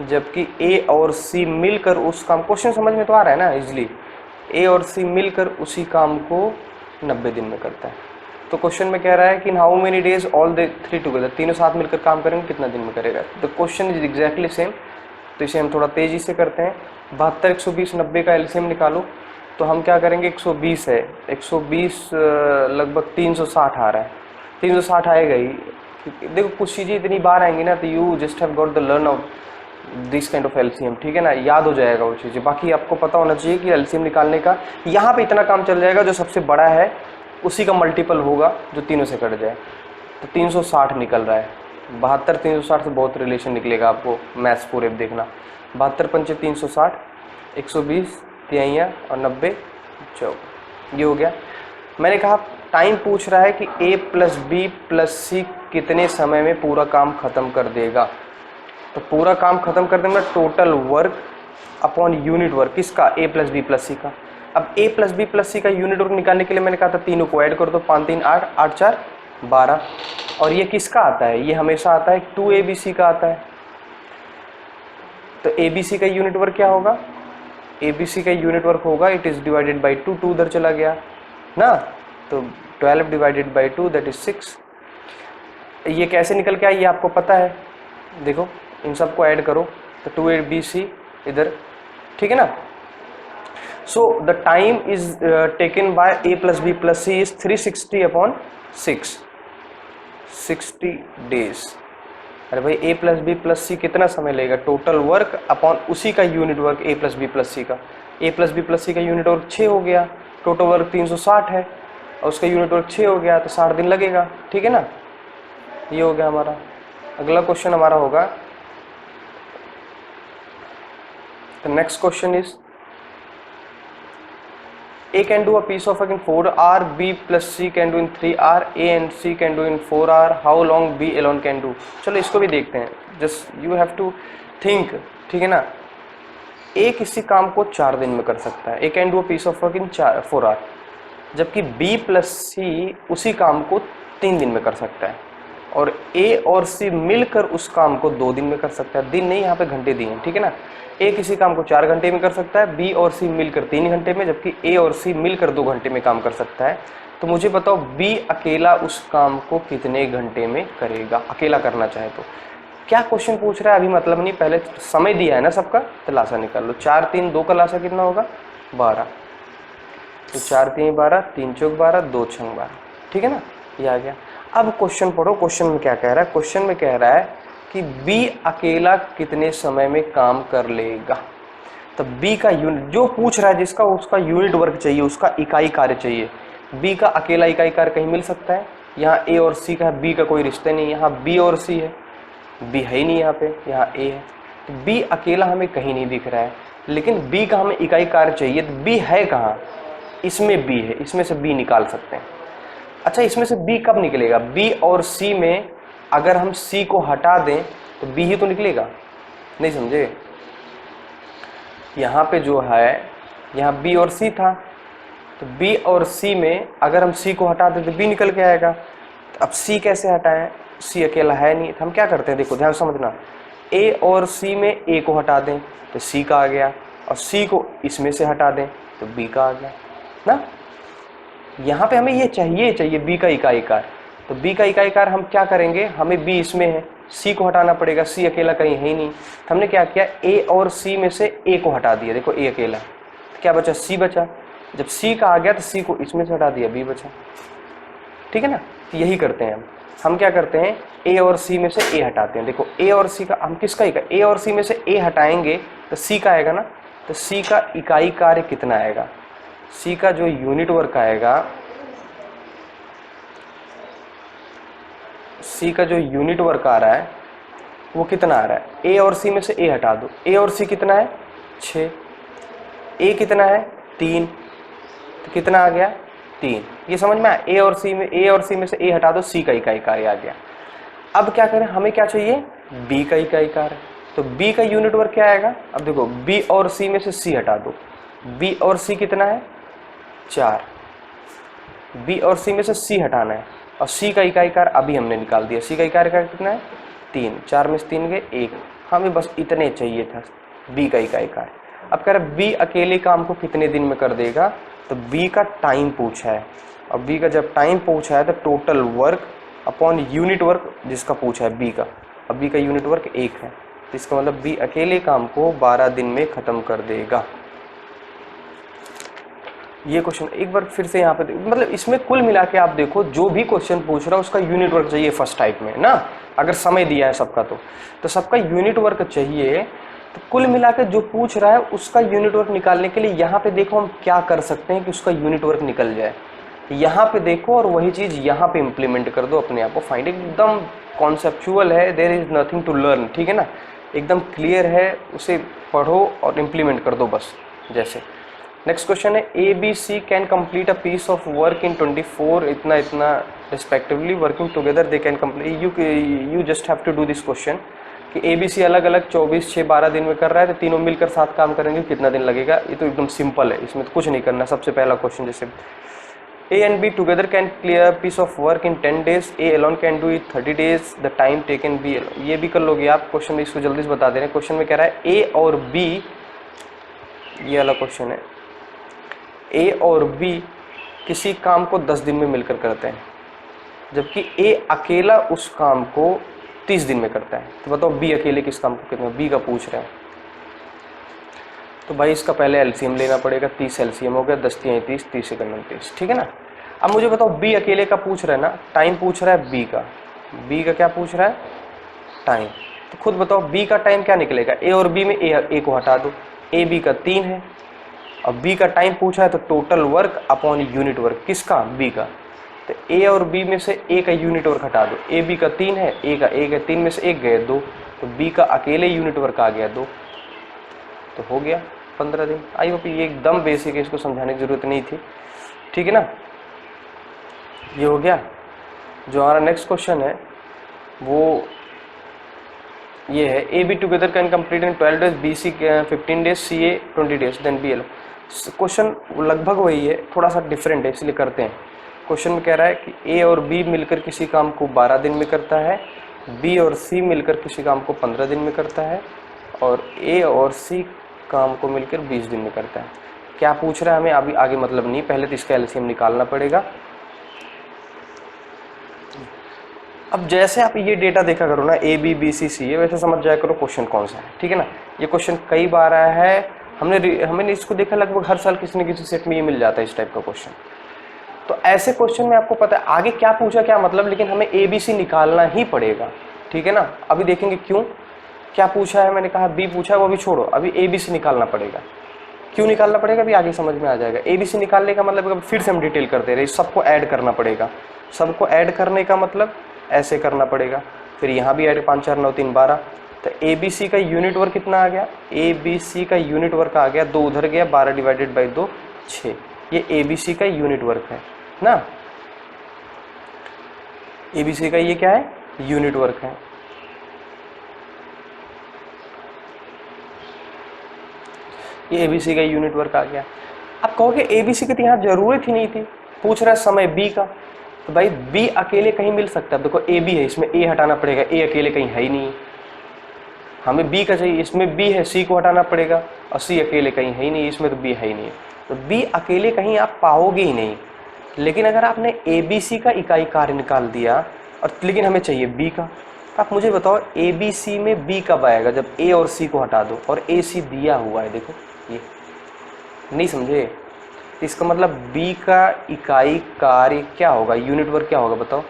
जबकि A और C मिलकर उस काम, क्वेश्चन समझ में तो आ रहा है ना इजली, A और C मिलकर उसी काम को 90 दिन में करता है। तो क्वेश्चन में कह रहा है कि in how many days all the three together, तीनों साथ मिलकर काम करेंगे, कितना दिन में करेगा। The question is exactly same, तो इसे हम थोड़ा तेजी से करते हैं। 72, 120, 90 का एलसीएम निकालो, तो हम क्या करेंगे, 120 है, 120 लगभग 360 आ रहा है, 360 आएगा ही। देखो कुछ चीज़ें इतनी बार आएंगी ना, तो you just have got the learn of this kind of LCM, ठीक है ना, याद हो जाएगा वो चीज़ें। बाकी आपको पता होना चाहिए कि एलसीएम निकालने का यहाँ पे इतना काम चल जाएगा, जो सबसे बड़ा है उसी का मल्टीपल होगा जो तीनों से कट जाए। तो 360 निकल रहा है, 72 360 से बहुत रिलेशन निकलेगा, आपको मैथ्स पूरे देखना। 72 पंचे 360, 120 तिहाइयाँ और 90 चौक, ये हो गया। मैंने कहा टाइम पूछ रहा है कि A प्लस बी प्लस सी कितने समय में पूरा काम खत्म कर देगा। तो पूरा काम खत्म कर देंगे total work upon unit work, किसका, A plus B plus C का। अब A plus B plus C का यूनिट वर्क निकालने के लिए मैंने कहा था तीनों को ऐड कर दो, 5 3 8, 8 4 12। और ये किसका आता है, ये हमेशा आता है 2ABC का आता है। तो ABC का यूनिट वर्क क्या होगा, ABC का यूनिट वर्क होगा, इट इज डिवाइडेड बाई 2, 2 उधर चला गया ना, तो 12 डिवाइडेड बाई 2 दैट इज 6। ये कैसे निकल के आया ये आपको पता है, देखो इन सबको ऐड करो तो 2ABC इधर, ठीक है ना। So the time is taken by A plus B plus C is 360 upon 6, 60 days. अरे भाई A plus B plus C कितना समय लेगा, टोटल वर्क अपॉन उसी का unit work A plus B plus C का। A plus B plus C का यूनिट वर्क 6 हो गया, टोटल वर्क 360 है और उसका यूनिट वर्क 6 हो गया, तो 60 दिन लगेगा, ठीक है ना। ये हो गया हमारा। अगला क्वेश्चन हमारा होगा, the next question is A can do a piece of work in 4 hour, B plus C can do in 3 hour, A and C can do in 4 hour, how long B alone can do। चलो इसको भी देखते हैं, just you have to think, ठीक है ना। A किसी काम को 4 दिन में कर सकता है, A can do a piece of work in 4 hour, जबकि B plus C उसी काम को 3 दिन में कर सकता है, और A और C मिलकर उस काम को 2 दिन में कर सकता है। दिन नहीं, यहाँ पे घंटे दिए हैं, ठीक है ना। A किसी काम को 4 घंटे में कर सकता है, B और C मिलकर 3 घंटे में, जबकि A और C मिलकर 2 घंटे में काम कर सकता है। तो मुझे बताओ B अकेला उस काम को कितने घंटे में करेगा, अकेला करना चाहे तो। क्या क्वेश्चन पूछ रहा है अभी मतलब नहीं, पहले समय दिया है ना सबका, तो लासा निकाल लो। 4 3 2 का लासा कितना होगा, 12। तो 4 3 12, 3 चौक 12, 2 छंग 12, ठीक है ना, ये आ गया। अब क्वेश्चन पढ़ो, क्वेश्चन में क्या कह रहा है। क्वेश्चन में कह रहा है कि B अकेला कितने समय में काम कर लेगा। तो B का यूनिट जो पूछ रहा है, जिसका उसका यूनिट वर्क चाहिए, उसका इकाई कार्य चाहिए। B का अकेला इकाई कार्य कहीं मिल सकता है, यहाँ A और C का है, B का कोई रिश्ते नहीं, यहाँ B और C है, B है ही नहीं यहाँ पे, यहाँ A है। तो B अकेला हमें कहीं नहीं दिख रहा है, लेकिन B का हमें इकाई कार्य चाहिए। तो B है कहाँ, इसमें B है, इसमें से B निकाल सकते हैं। अच्छा, इसमें से B कब निकलेगा, B और C में अगर हम C को हटा दें तो B ही तो निकलेगा, नहीं समझे। यहाँ पे जो है, यहाँ B और C था, तो B और C में अगर हम C को हटा दें तो B निकल के आएगा। तो अब C कैसे हटाएं, C अकेला है नहीं, तो हम क्या करते हैं, देखो ध्यान समझना। A और C में A को हटा दें तो C का आ गया, और C को इसमें से हटा दें तो B का आ गया ना। यहाँ पे हमें ये चाहिए B का इकाई कार्य। तो B का इकाई कार्य हम क्या करेंगे, हमें B इसमें है, C को हटाना पड़ेगा, C अकेला कहीं है ही नहीं। तो हमने क्या किया, A और C में से A को हटा दिया, देखो A अकेला, तो क्या बचा, C बचा। जब C का आ गया तो C को इसमें से हटा दिया, B बचा, ठीक है ना। तो यही करते हैं हम क्या करते हैं, A और C में से A हटाते हैं। देखो A और C का हम किसका इकाई, A और C में से A हटाएंगे तो C का आएगा ना। तो C का इकाई कार्य कितना आएगा, C का जो यूनिट वर्क आएगा, C का जो यूनिट वर्क आ रहा है वो कितना आ रहा है, A और C में से A हटा दो, A और C कितना है 6, A कितना है 3, तो कितना आ गया 3। ये समझ में आया, A और C में से A हटा दो, C का इकाई कार्य आ गया। अब क्या करें, हमें क्या चाहिए, बी का इकाई कार्य, तो बी का यूनिट वर्क क्या आएगा? अब देखो बी और सी में से सी हटा दो, बी और सी कितना है? 4, बी और सी में से सी हटाना है, और सी का इकाई कार्य अभी हमने निकाल दिया, सी का इकाई कार्य कितना है? 3, 4 में से 3 गए 1, हमें बस इतने चाहिए था बी का इकाई कार्य। अब कह रहा बी अकेले काम को कितने दिन में कर देगा, तो बी का टाइम पूछा है, और बी का जब टाइम पूछा है तो total work upon unit work जिसका पूछा है बी का, अब बी का यूनिट वर्क 1 है, तो इसका मतलब बी अकेले काम को 12 दिन में खत्म कर देगा। ये क्वेश्चन एक बार फिर से यहाँ पे मतलब इसमें कुल मिला के आप देखो जो भी क्वेश्चन पूछ रहा है उसका यूनिट वर्क चाहिए फर्स्ट टाइप में ना, अगर समय दिया है सबका तो सबका यूनिट वर्क चाहिए। तो कुल मिला के जो पूछ रहा है उसका यूनिट वर्क निकालने के लिए यहाँ पे देखो हम क्या कर सकते हैं कि उसका यूनिट वर्क निकल जाए। यहाँ पे देखो और वही चीज़ यहाँ पे इम्प्लीमेंट कर दो अपने आप को, फाइंड एकदम कॉन्सेप्चुअल है, there is nothing to learn, ठीक है ना, एकदम क्लियर है, उसे पढ़ो और इम्प्लीमेंट कर दो बस। जैसे नेक्स्ट क्वेश्चन है A B C can complete a piece of work in 24 इतना इतना respectively, working together they can complete, you just have to do this question कि ए बी सी अलग अलग 24, 6, 12 दिन में कर रहा है, तो तीनों मिलकर साथ काम करेंगे कितना दिन लगेगा। ये तो एकदम सिंपल है, इसमें तो कुछ नहीं करना। सबसे पहला क्वेश्चन जैसे A and B together can clear a piece of work in 10 days. A alone can do it 30 days. The time taken B alone. ये भी कर लोगे आप। क्वेश्चन में इसको जल्दी से बता दे रहे हैं। क्वेश्चन में कह रहा है A और B, ये वाला क्वेश्चन है, A और B किसी काम को 10 दिन में मिलकर करते हैं, जबकि A अकेला उस काम को 30 दिन में करता है। तो बताओ B अकेले किस काम को कितने, B का पूछ रहे हैं। तो भाई इसका पहले एलसीएम लेना पड़ेगा, 30 एलसीएम हो गया, 10 3 30, 30 से 29, ठीक है ना। अब मुझे बताओ बी अकेले का पूछ रहा है ना, टाइम पूछ रहा है बी का, बी का क्या पूछ रहा है? टाइम। तो खुद बताओ बी का टाइम क्या निकलेगा? ए और बी में ए को हटा दो, ए बी का 3 है, और बी का टाइम पूछा है तो total work upon unit work किसका? बी का। तो ए और बी में से ए का यूनिट वर्क हटा दो, ए बी का 3 है, ए का 1 है, 3 में से 1 गए 2, तो बी का अकेले यूनिट वर्क आ गया 2, तो हो गया 15 दिन। आई होप ये एकदम बेसिक है, इसको समझाने की जरूरत नहीं थी, ठीक है ना। ये हो गया। जो हमारा नेक्स्ट क्वेश्चन है वो ये है A B together can complete in 12 days, B C 15 days, C A 20 days, then B L. Question लगभग वही है, थोड़ा सा डिफरेंट है, इसलिए करते हैं। क्वेश्चन में कह रहा है कि ए और बी मिलकर किसी काम को 12 दिन में करता है, बी और सी मिलकर किसी काम को 15 दिन में करता है, और ए और सी काम को मिलकर 20 दिन में करता है। क्या पूछ रहा है हमें अभी आगे मतलब नहीं, पहले तो इसका एलसीएम निकालना पड़ेगा। अब जैसे आप ये डेटा देखा करो ना, ए बी बी सी सी, वैसे समझ जाया करो क्वेश्चन कौन सा है, ठीक है ना। ये क्वेश्चन कई बार आया है, हमने इसको देखा लगभग हर साल किसी न किसी सेट में ये मिल जाता है इस टाइप का क्वेश्चन। तो ऐसे क्वेश्चन में आपको पता है आगे क्या पूछा क्या मतलब, लेकिन हमें ए बी सी निकालना ही पड़ेगा, ठीक है ना। अभी देखेंगे क्यों, क्या पूछा है, मैंने कहा बी पूछा है वो भी छोड़ो, अभी ए बी सी निकालना पड़ेगा। क्यों निकालना पड़ेगा अभी आगे समझ में आ जाएगा। ए बी सी निकालने का मतलब फिर से हम डिटेल करते रहे, सबको ऐड करना पड़ेगा। सबको ऐड करने का मतलब ऐसे करना पड़ेगा, फिर यहाँ भी ऐड 5 4 9 3 12। तो ए बी सी का यूनिट वर्क कितना आ गया? ए बी सी का यूनिट वर्क आ गया 2 उधर गया, 12 डिवाइडेड बाई 2 6। ये ए बी सी का यूनिट वर्क है ना, ए बी सी का ये क्या है? यूनिट वर्क है। ये एबीसी का यूनिट वर्क आ गया। आप कहोगे एबीसी की तो यहाँ जरूरत ही नहीं थी, पूछ रहा है समय बी का, तो भाई बी अकेले कहीं मिल सकता है। देखो ए बी है, इसमें ए हटाना पड़ेगा, ए अकेले कहीं है ही नहीं, हमें बी का चाहिए, इसमें बी है, सी को हटाना पड़ेगा, और सी अकेले कहीं है ही नहीं, इसमें तो बी है ही नहीं, तो बी अकेले कहीं आप पाओगे ही नहीं। लेकिन अगर आपने ए बी सी का इकाई कार्य निकाल दिया, और लेकिन हमें चाहिए बी का, आप मुझे बताओ ए बी सी में बी कब आएगा? जब ए और सी को हटा दो, और ए सी दिया हुआ है, देखो ये नहीं समझे, इसका मतलब बी का इकाई कार्य क्या होगा, यूनिट वर्क क्या होगा बताओ?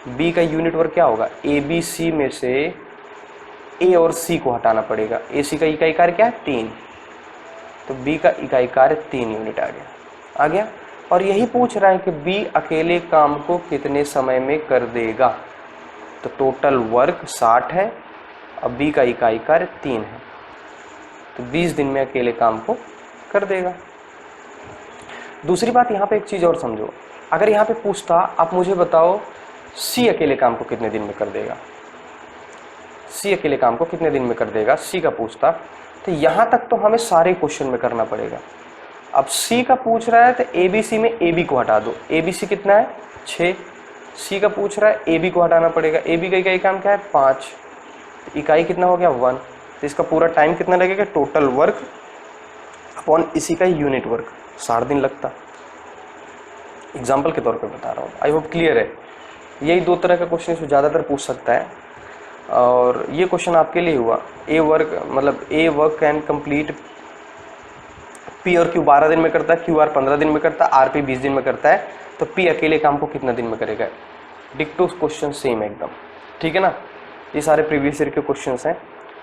बी का यूनिट वर्क क्या होगा? ए बी सी में से ए और सी को हटाना पड़ेगा, ए सी का इकाई कार्य क्या है? 3, तो बी का इकाई कार्य 3 यूनिट आ गया। और यही पूछ रहा है कि बी अकेले काम को कितने समय में कर देगा, तो टोटल वर्क 60 है, और बी का इकाई कार्य 3 है, तो 20 दिन में अकेले काम को कर देगा। दूसरी बात यहाँ पे एक चीज़ और समझो, अगर यहाँ पे पूछता आप मुझे बताओ सी अकेले काम को कितने दिन में कर देगा, सी अकेले काम को कितने दिन में कर देगा, सी का पूछता। तो यहाँ तक तो हमें सारे क्वेश्चन में करना पड़ेगा। अब सी का पूछ रहा है तो ए बी सी में ए बी को हटा दो, ए बी सी कितना है 6, सी का पूछ रहा है ए बी को हटाना पड़ेगा, ए बी का इकाई काम क्या है 5, तो इकाई कितना हो गया 1, तो इसका पूरा टाइम कितना लगेगा, टोटल वर्क अपॉन इसी का यूनिट वर्क 60 दिन लगता। एग्जाम्पल के तौर पे बता रहा हूँ, आई होप क्लियर है। यही 2 तरह का क्वेश्चन इसमें ज़्यादातर पूछ सकता है, और ये क्वेश्चन आपके लिए हुआ ए वर्क, मतलब ए वर्क कैन कंप्लीट, पी और क्यू 12 दिन में करता है, क्यू आर 15 दिन में करता है, आर पी 20 दिन में करता है, तो पी अकेले काम को कितना दिन में करेगा। डिक्टो क्वेश्चन सेम एकदम, ठीक है ना। ये सारे प्रीवियस ईयर के क्वेश्चंस हैं,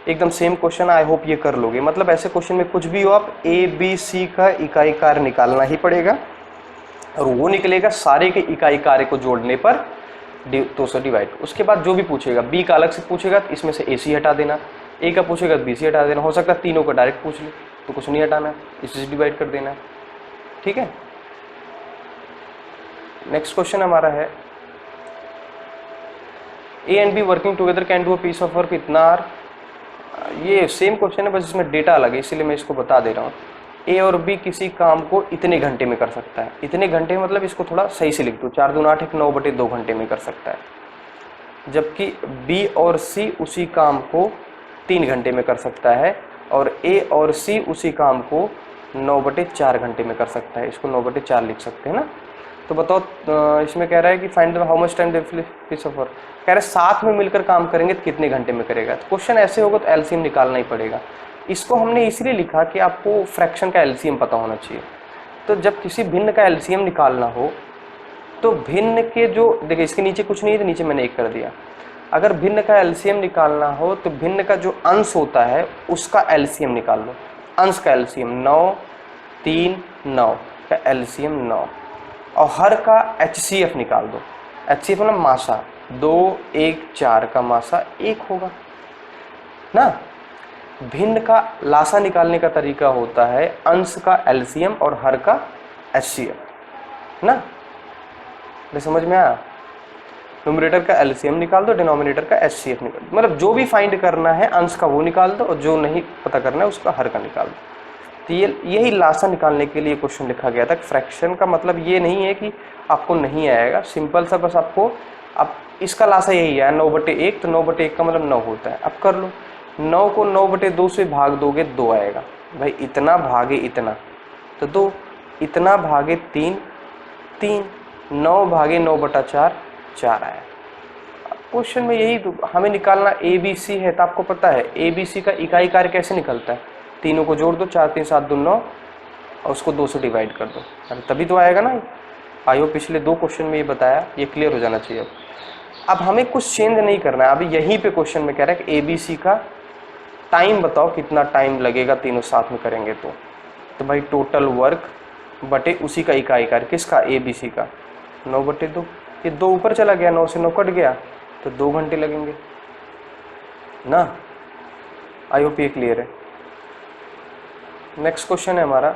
एकदम सेम क्वेश्चन, आई होप ये कर लोगे। मतलब ऐसे क्वेश्चन में कुछ भी हो, आप ए बी सी का इकाई कार्य निकालना ही पड़ेगा, और वो निकलेगा सारे के इकाई कार्य को जोड़ने पर 200 डिवाइड। उसके बाद जो भी पूछेगा, बी का अलग से पूछेगा तो इसमें से ए सी हटा देना, ए का पूछेगा तो बी सी हटा देना, हो सकता है तीनों का डायरेक्ट पूछ ले तो कुछ नहीं हटाना, इसी से डिवाइड कर देना, ठीक है। नेक्स्ट क्वेश्चन हमारा है A and B working together can do a piece of work इतना आर। ये सेम क्वेश्चन है, बस इसमें डेटा अलग है, इसीलिए मैं इसको बता दे रहा हूँ। ए और बी किसी काम को इतने घंटे में कर सकता है, इतने घंटे मतलब इसको थोड़ा सही से लिख दो, 4 दूना 8 1 9/2 घंटे में कर सकता है, जबकि बी और सी उसी काम को 3 घंटे में कर सकता है, और ए और सी उसी काम को 9/4 घंटे में कर सकता है। इसको 9/4 लिख सकते हैं ना। तो बताओ, इसमें कह रहा है कि find how much time piece of work, कह रहे साथ में मिलकर काम करेंगे तो कितने घंटे में करेगा। तो क्वेश्चन ऐसे होगा तो एलसीएम निकालना ही पड़ेगा। इसको हमने इसलिए लिखा कि आपको फ्रैक्शन का एलसीएम पता होना चाहिए। तो जब किसी भिन्न का एलसीएम निकालना हो तो भिन्न के जो, देखिए इसके नीचे कुछ नहीं है तो नीचे मैंने 1 कर दिया। अगर भिन्न का एलसीएम निकालना हो तो भिन्न का जो अंश होता है उसका एलसीएम निकाल लो। अंश का एलसीएम 9 3 9 का एलसीएम 9, और हर का एचसीएफ निकाल दो। एचसीएफ मतलब मासा, 2 1 4 का मासा 1 होगा ना। भिन्न का लासा निकालने का तरीका होता है अंश का एलसीएम और हर का एचसीएफ ना। समझ में आया। न्यूमरेटर का एलसीएम निकाल दो, डिनोमिनेटर का एचसीएफ निकाल दो, मतलब जो भी फाइंड करना है अंश का वो निकाल दो, और जो नहीं पता करना है उसका हर का निकाल दो। तो यही लासा निकालने के लिए क्वेश्चन लिखा गया था। फ्रैक्शन का मतलब ये नहीं है कि आपको नहीं आएगा, सिंपल सा बस आपको, अब इसका लासा यही है 9/1, तो 9/1 का मतलब 9 होता है। अब कर लो, 9 को 9/2 से भाग दोगे 2 आएगा, भाई इतना भागे इतना तो 2, इतना भागे 3 3, 9 भागे 9/4 4 आया। क्वेश्चन में यही हमें निकालना, ए बी सी है तो आपको पता है ए बी सी का इकाई कार्य कैसे निकलता है, तीनों को जोड़ दो, 4 3 7 2 9, और उसको 2 से डिवाइड कर दो, अरे तभी तो आएगा ना। आयो पिछले 2 क्वेश्चन में ये बताया, ये क्लियर हो जाना चाहिए। अब हमें कुछ चेंज नहीं करना है, अभी यहीं पे क्वेश्चन में कह रहा है कि ए बी सी का टाइम बताओ कितना टाइम लगेगा तीनों साथ में करेंगे तो भाई टोटल वर्क बटे उसी का इकाई कार्य, किसका ए बी सी का 9/2, ये 2 ऊपर चला गया, 9 से 9 कट गया तो 2 घंटे लगेंगे ना। आई होप ये क्लियर है। नेक्स्ट क्वेश्चन है हमारा,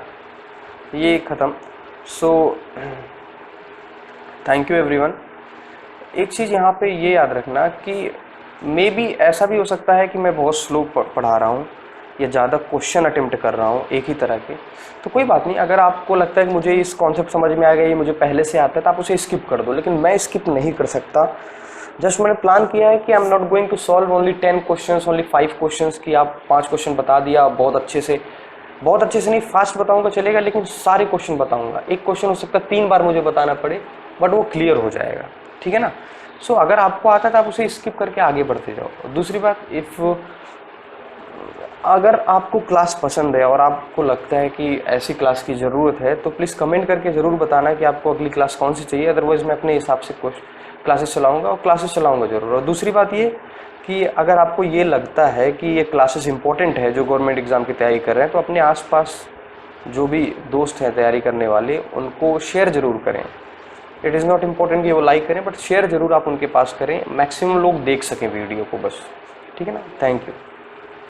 ये खत्म। So thank you everyone. एक चीज़ यहाँ पे ये याद रखना कि मे बी ऐसा भी हो सकता है कि मैं बहुत स्लो पढ़ा रहा हूँ या ज़्यादा क्वेश्चन अटेम्प्ट कर रहा हूँ एक ही तरह के, तो कोई बात नहीं। अगर आपको लगता है कि मुझे इस कॉन्सेप्ट समझ में आ गया, ये मुझे पहले से आता है, तो आप उसे स्किप कर दो, लेकिन मैं स्किप नहीं कर सकता। जस्ट मैंने प्लान किया है कि I am not going to solve only 10 question, only 5 question की आप 5 क्वेश्चन बता दिया बहुत अच्छे से नहीं, फास्ट बताऊंगा चलेगा, लेकिन सारे क्वेश्चन बताऊंगा। एक क्वेश्चन हो सकता है 3 बार मुझे बताना पड़े, बट वो क्लियर हो जाएगा, ठीक है ना। सो अगर आपको आता है तो आप उसे स्किप करके आगे बढ़ते जाओ। दूसरी बात, अगर आपको क्लास पसंद है और आपको लगता है कि ऐसी क्लास की ज़रूरत है तो प्लीज़ कमेंट करके ज़रूर बताना कि आपको अगली क्लास कौन सी चाहिए। अदरवाइज़ मैं अपने हिसाब से क्लासेस चलाऊँगा, और क्लासेस चलाऊँगा ज़रूर। और दूसरी बात ये कि अगर आपको ये लगता है कि ये क्लासेस इंपॉर्टेंट है जो गवर्नमेंट एग्ज़ाम की तैयारी कर रहे हैं, तो अपने आसपास जो भी दोस्त हैं तैयारी करने वाले उनको शेयर ज़रूर करें। इट इज़ नॉट इम्पॉर्टेंट कि वो लाइक करें, बट शेयर ज़रूर आप उनके पास करें, मैक्सिमम लोग देख सकें वीडियो को बस, ठीक है ना। Thank you.